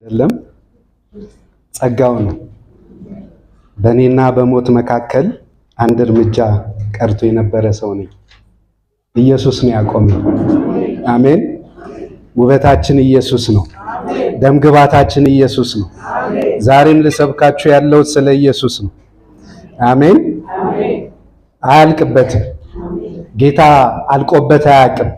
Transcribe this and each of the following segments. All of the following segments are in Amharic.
አይደለም ጸጋው ነው። በእኔና በሞት መካከል አንድ እርምጃ ቀርቶ የነበረ ሰው ነኝ። ኢየሱስ ነው ያቆመኝ። አሜን። ውበታችን ኢየሱስ ነው። ደምግባታችን ኢየሱስ ነው። ዛሬም ልሰብካችሁ ያለው ስለ ኢየሱስ ነው። አሜን። አያልቅበትም። ጌታ አልቆበት አያውቅም።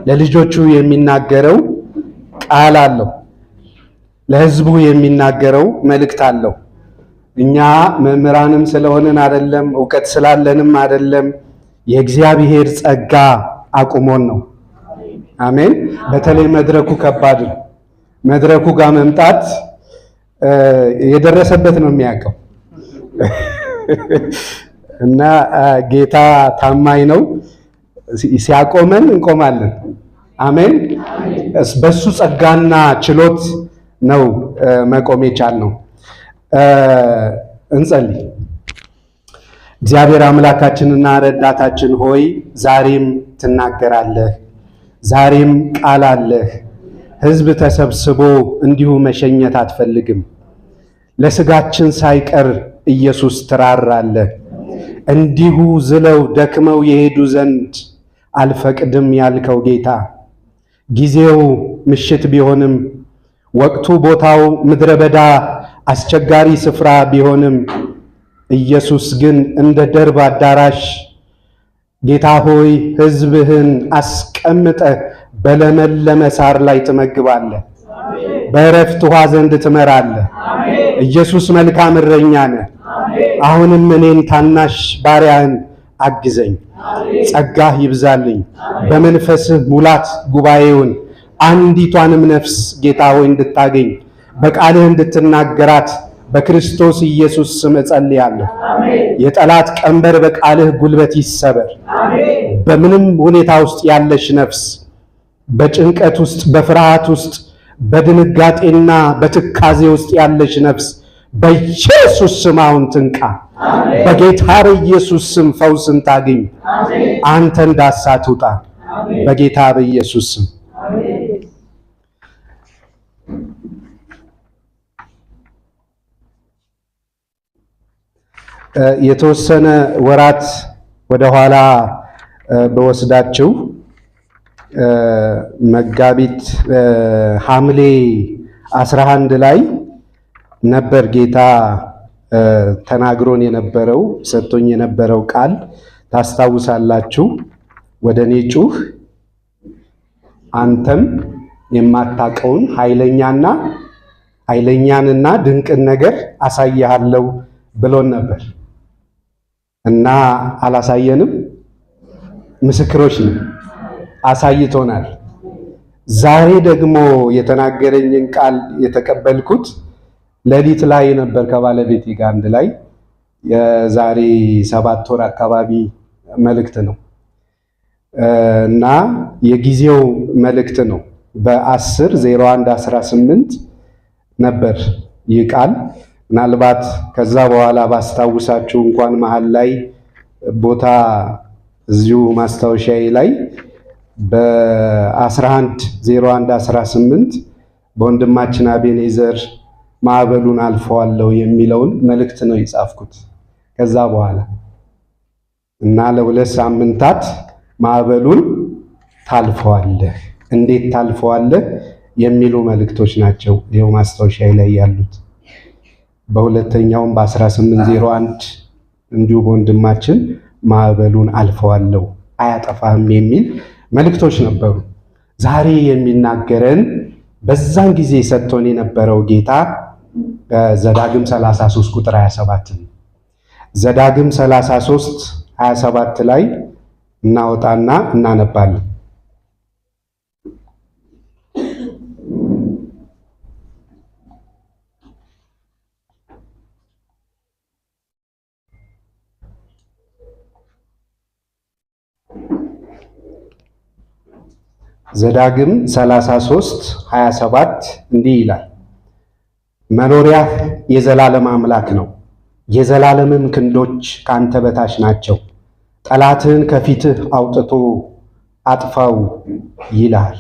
ለልጆቹ የሚናገረው ቃል አለው። ለሕዝቡ የሚናገረው መልእክት አለው። እኛ መምህራንም ስለሆንን አይደለም፣ ዕውቀት ስላለንም አይደለም። የእግዚአብሔር ጸጋ አቁሞን ነው። አሜን። በተለይ መድረኩ ከባድ ነው። መድረኩ ጋር መምጣት የደረሰበት ነው የሚያውቀው እና ጌታ ታማኝ ነው። ሲያቆመን እንቆማለን። አሜን። በሱ ጸጋና ችሎት ነው መቆም የቻልነው። እንጸልይ። እግዚአብሔር አምላካችንና ረዳታችን ሆይ ዛሬም ትናገራለህ፣ ዛሬም ቃል አለህ። ሕዝብ ተሰብስቦ እንዲሁ መሸኘት አትፈልግም። ለስጋችን ሳይቀር ኢየሱስ ትራራለህ። እንዲሁ ዝለው ደክመው የሄዱ ዘንድ አልፈቅድም ያልከው ጌታ ጊዜው ምሽት ቢሆንም ወቅቱ ቦታው ምድረ በዳ አስቸጋሪ ስፍራ ቢሆንም ኢየሱስ ግን እንደ ደርብ አዳራሽ ጌታ ሆይ ሕዝብህን አስቀምጠህ በለመለመ ሳር ላይ ትመግባለህ፣ በዕረፍት ውኃ ዘንድ ትመራለህ። ኢየሱስ መልካም እረኛ ነህ። አሁንም እኔን ታናሽ ባሪያህን አግዘኝ፣ ጸጋህ ይብዛልኝ። በመንፈስህ ሙላት ጉባኤውን አንዲቷንም ነፍስ ጌታ ሆይ እንድታገኝ በቃልህ እንድትናገራት በክርስቶስ ኢየሱስ ስም እጸልያለሁ። የጠላት ቀንበር በቃልህ ጉልበት ይሰበር። በምንም ሁኔታ ውስጥ ያለች ነፍስ በጭንቀት ውስጥ፣ በፍርሃት ውስጥ፣ በድንጋጤና በትካዜ ውስጥ ያለች ነፍስ በኢየሱስ ስም አሁን ትንቃ። በጌታ በኢየሱስ ስም ፈውስን ታገኝ። አንተ እንዳሳት ውጣ በጌታ በኢየሱስ ስም። የተወሰነ ወራት ወደኋላ በወስዳችሁ መጋቢት ሐምሌ 11 ላይ ነበር ጌታ ተናግሮን የነበረው፣ ሰጥቶኝ የነበረው ቃል ታስታውሳላችሁ። ወደ እኔ ጩህ አንተም የማታውቀውን ኃይለኛንና ድንቅን ነገር አሳይሃለሁ ብሎን ነበር እና አላሳየንም? ምስክሮች ነው። አሳይቶናል። ዛሬ ደግሞ የተናገረኝን ቃል የተቀበልኩት ሌሊት ላይ ነበር ከባለቤቴ ጋር አንድ ላይ የዛሬ 7 ወር አካባቢ መልእክት ነው እና የጊዜው መልእክት ነው። በ10/01/18 ነበር ይህ ቃል። ምናልባት ከዛ በኋላ ባስታውሳችሁ እንኳን መሃል ላይ ቦታ እዚሁ ማስታወሻዬ ላይ በ11/01/18 በወንድማችን አቤኔዘር ማዕበሉን አልፈዋለሁ የሚለውን መልእክት ነው የጻፍኩት። ከዛ በኋላ እና ለ2 ሳምንታት ማዕበሉን ታልፈዋለህ፣ እንዴት ታልፈዋለህ የሚሉ መልእክቶች ናቸው ይኸው ማስታወሻዬ ላይ ያሉት። በሁለተኛውም በ18/01 እንዲሁ በወንድማችን ማዕበሉን አልፈዋለሁ አያጠፋህም የሚል መልእክቶች ነበሩ። ዛሬ የሚናገረን በዛን ጊዜ ሰጥቶን የነበረው ጌታ ዘዳግም 33 ቁጥር 27 ነው። ዘዳግም 33 27 ላይ እናወጣና እናነባለን። ዘዳግም 33 27 እንዲህ ይላል፣ መኖሪያህ የዘላለም አምላክ ነው፣ የዘላለምም ክንዶች ካንተ በታች ናቸው። ጠላትህን ከፊትህ አውጥቶ አጥፋው ይላል።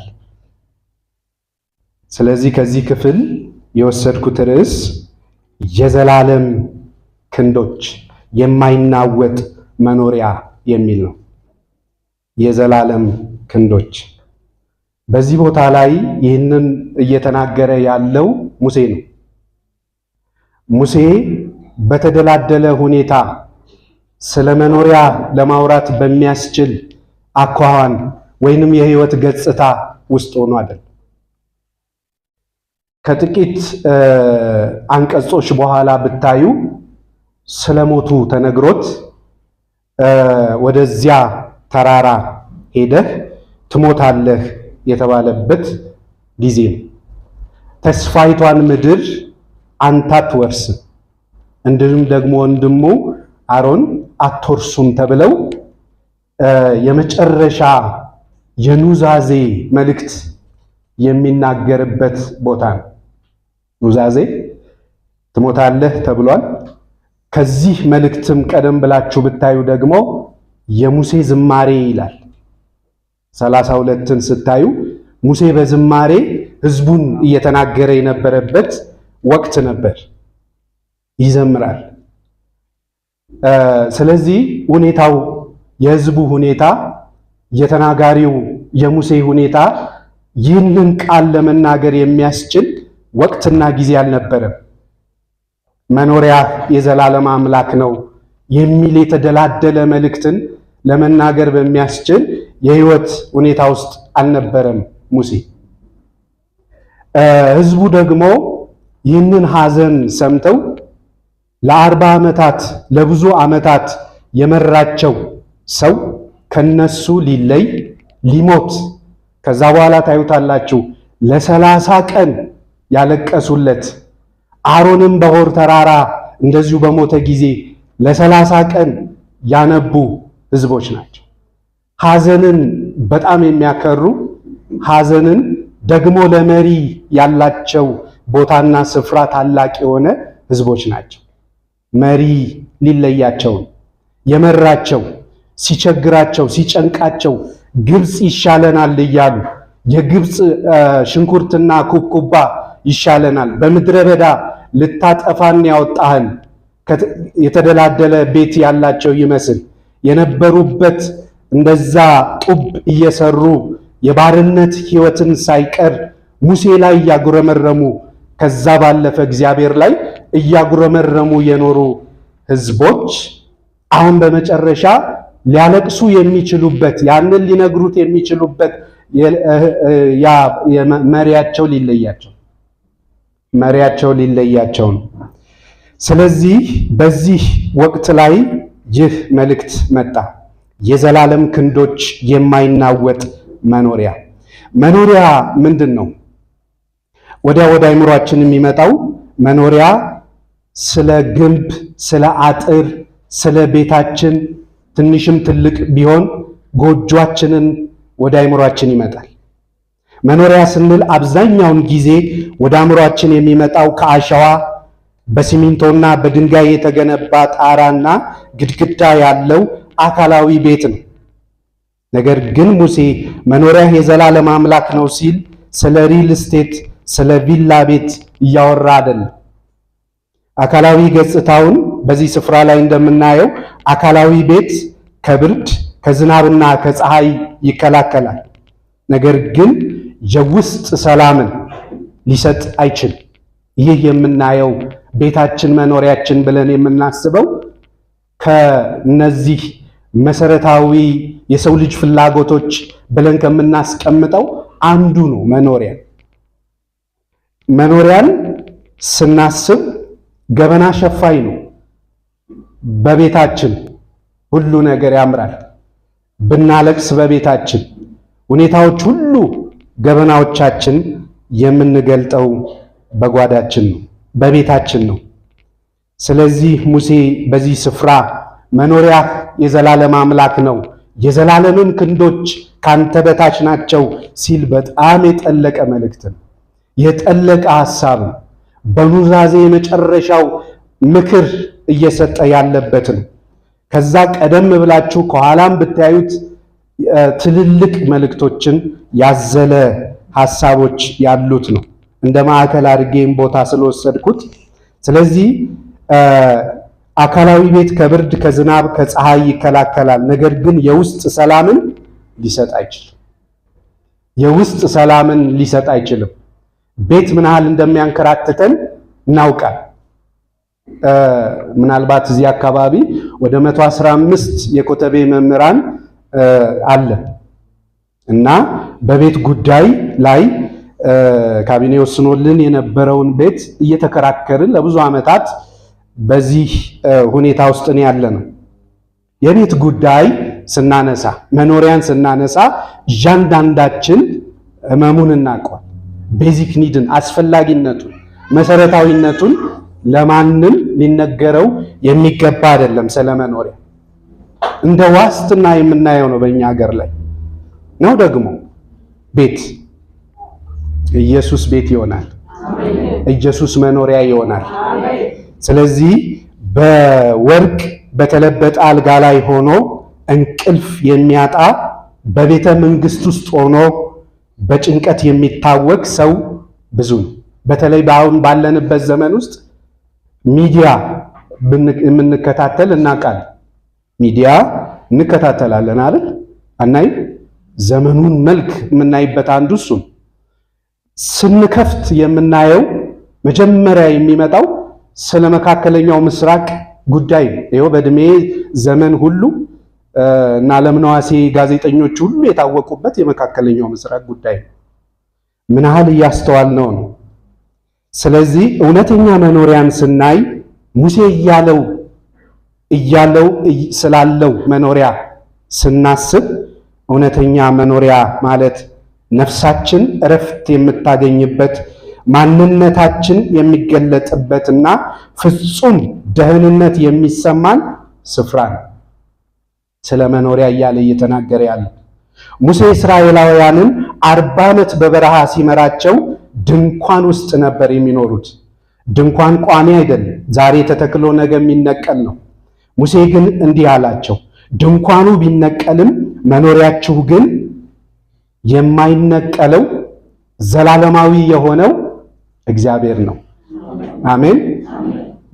ስለዚህ ከዚህ ክፍል የወሰድኩት ርዕስ የዘላለም ክንዶች የማይናወጥ መኖሪያ የሚል ነው። የዘላለም ክንዶች። በዚህ ቦታ ላይ ይህንን እየተናገረ ያለው ሙሴ ነው። ሙሴ በተደላደለ ሁኔታ ስለ መኖሪያ ለማውራት በሚያስችል አኳኋን ወይንም የህይወት ገጽታ ውስጥ ሆኖ አይደል። ከጥቂት አንቀጾች በኋላ ብታዩ ስለሞቱ ተነግሮት ወደዚያ ተራራ ሄደህ ትሞታለህ የተባለበት ጊዜ ነው። ተስፋይቷን ምድር አንተ አትወርስም፣ እንዲሁም ደግሞ ወንድሙ አሮን አትወርሱም ተብለው የመጨረሻ የኑዛዜ መልእክት የሚናገርበት ቦታ ነው። ኑዛዜ ትሞታለህ ተብሏል። ከዚህ መልእክትም ቀደም ብላችሁ ብታዩ ደግሞ የሙሴ ዝማሬ ይላል። 32ን ስታዩ ሙሴ በዝማሬ ህዝቡን እየተናገረ የነበረበት ወቅት ነበር። ይዘምራል። ስለዚህ ሁኔታው የህዝቡ ሁኔታ፣ የተናጋሪው የሙሴ ሁኔታ ይህንን ቃል ለመናገር የሚያስችል ወቅትና ጊዜ አልነበረም። መኖሪያ የዘላለም አምላክ ነው የሚል የተደላደለ መልእክትን ለመናገር በሚያስችል የህይወት ሁኔታ ውስጥ አልነበረም ሙሴ። ህዝቡ ደግሞ ይህንን ሐዘን ሰምተው ለ40 ዓመታት ለብዙ ዓመታት የመራቸው ሰው ከነሱ ሊለይ ሊሞት፣ ከዛ በኋላ ታዩታላችሁ ለ30 ቀን ያለቀሱለት፣ አሮንም በሆር ተራራ እንደዚሁ በሞተ ጊዜ ለ30 ቀን ያነቡ ህዝቦች ናቸው። ሐዘንን በጣም የሚያከሩ፣ ሐዘንን ደግሞ ለመሪ ያላቸው ቦታና ስፍራ ታላቅ የሆነ ህዝቦች ናቸው። መሪ ሊለያቸው የመራቸው ሲቸግራቸው ሲጨንቃቸው ግብፅ ይሻለናል እያሉ የግብፅ ሽንኩርትና ኩብኩባ ይሻለናል፣ በምድረ በዳ ልታጠፋን ያወጣህን የተደላደለ ቤት ያላቸው ይመስል የነበሩበት እንደዛ ጡብ እየሰሩ የባርነት ህይወትን ሳይቀር ሙሴ ላይ እያጉረመረሙ ከዛ ባለፈ እግዚአብሔር ላይ እያጉረመረሙ የኖሩ ህዝቦች አሁን በመጨረሻ ሊያለቅሱ የሚችሉበት ያንን ሊነግሩት የሚችሉበት መሪያቸው ሊለያቸው ነው። ስለዚህ በዚህ ወቅት ላይ ይህ መልእክት መጣ። የዘላለም ክንዶች የማይናወጥ መኖሪያ። መኖሪያ ምንድን ነው? ወደ አይምሯችን የሚመጣው መኖሪያ ስለ ግንብ፣ ስለ አጥር፣ ስለ ቤታችን ትንሽም ትልቅ ቢሆን ጎጆአችንን ወደ አይምሯችን ይመጣል። መኖሪያ ስንል አብዛኛውን ጊዜ ወደ አእምሯችን የሚመጣው ከአሸዋ በሲሚንቶና በድንጋይ የተገነባ ጣራና ግድግዳ ያለው አካላዊ ቤት ነው። ነገር ግን ሙሴ መኖሪያ የዘላለም አምላክ ነው ሲል ስለ ሪል ስቴት፣ ስለ ቪላ ቤት እያወራ አይደለም። አካላዊ ገጽታውን በዚህ ስፍራ ላይ እንደምናየው አካላዊ ቤት ከብርድ ከዝናብና ከፀሐይ ይከላከላል። ነገር ግን የውስጥ ሰላምን ሊሰጥ አይችልም። ይህ የምናየው ቤታችን መኖሪያችን ብለን የምናስበው ከነዚህ መሰረታዊ የሰው ልጅ ፍላጎቶች ብለን ከምናስቀምጠው አንዱ ነው። መኖሪያን ስናስብ ገበና ሸፋኝ ነው። በቤታችን ሁሉ ነገር ያምራል። ብናለቅስ በቤታችን ሁኔታዎች ሁሉ ገበናዎቻችን የምንገልጠው በጓዳችን ነው፣ በቤታችን ነው። ስለዚህ ሙሴ በዚህ ስፍራ መኖሪያ የዘላለም አምላክ ነው፣ የዘላለምን ክንዶች ካንተ በታች ናቸው ሲል በጣም የጠለቀ መልእክት ነው፣ የጠለቀ ሐሳብ ነው። በኑዛዜ የመጨረሻው ምክር እየሰጠ ያለበት ነው። ከዛ ቀደም ብላችሁ ከኋላም ብታዩት ትልልቅ መልእክቶችን ያዘለ ሐሳቦች ያሉት ነው። እንደ ማዕከል አድርጌም ቦታ ስለወሰድኩት። ስለዚህ አካላዊ ቤት ከብርድ፣ ከዝናብ፣ ከፀሐይ ይከላከላል። ነገር ግን የውስጥ ሰላምን ሊሰጥ አይችልም። የውስጥ ሰላምን ሊሰጥ አይችልም። ቤት ምን ያህል እንደሚያንከራትተን እናውቃል። ምናልባት እዚህ አካባቢ ወደ 115 የኮተቤ መምህራን አለ እና በቤት ጉዳይ ላይ ካቢኔ ወስኖልን የነበረውን ቤት እየተከራከርን ለብዙ ዓመታት በዚህ ሁኔታ ውስጥ ነው ያለነው። የቤት ጉዳይ ስናነሳ፣ መኖሪያን ስናነሳ እያንዳንዳችን ህመሙን እናውቀዋል። ቤዚክ ኒድን፣ አስፈላጊነቱን፣ መሰረታዊነቱን ለማንም ሊነገረው የሚገባ አይደለም። ስለመኖሪያ እንደ ዋስትና የምናየው ነው በእኛ ሀገር ላይ ነው። ደግሞ ቤት ኢየሱስ ቤት ይሆናል። ኢየሱስ መኖሪያ ይሆናል። ስለዚህ በወርቅ በተለበጠ አልጋ ላይ ሆኖ እንቅልፍ የሚያጣ በቤተ መንግስት ውስጥ ሆኖ በጭንቀት የሚታወቅ ሰው ብዙ ነው። በተለይ በአሁን ባለንበት ዘመን ውስጥ ሚዲያ የምንከታተል እናውቃለን። ሚዲያ እንከታተላለን አይደል? አናይም? ዘመኑን መልክ የምናይበት አንዱ እሱ ስንከፍት የምናየው መጀመሪያ የሚመጣው ስለ መካከለኛው ምስራቅ ጉዳይ ነው። ይኸው በእድሜ ዘመን ሁሉ እና ለምነዋሴ ጋዜጠኞች ሁሉ የታወቁበት የመካከለኛው ምስራቅ ጉዳይ ነው። ምን ያህል እያስተዋልነው ነው? ስለዚህ እውነተኛ መኖሪያን ስናይ ሙሴ እያለው ስላለው መኖሪያ ስናስብ እውነተኛ መኖሪያ ማለት ነፍሳችን እረፍት የምታገኝበት፣ ማንነታችን የሚገለጥበትና ፍጹም ደህንነት የሚሰማን ስፍራ ነው። ስለ መኖሪያ እያለ እየተናገረ ያለ ሙሴ እስራኤላውያንን 40 ዓመት በበረሃ ሲመራቸው ድንኳን ውስጥ ነበር የሚኖሩት። ድንኳን ቋሚ አይደለም፣ ዛሬ ተተክሎ ነገ የሚነቀል ነው። ሙሴ ግን እንዲህ አላቸው፣ ድንኳኑ ቢነቀልም መኖሪያችሁ ግን የማይነቀለው ዘላለማዊ የሆነው እግዚአብሔር ነው። አሜን።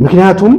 ምክንያቱም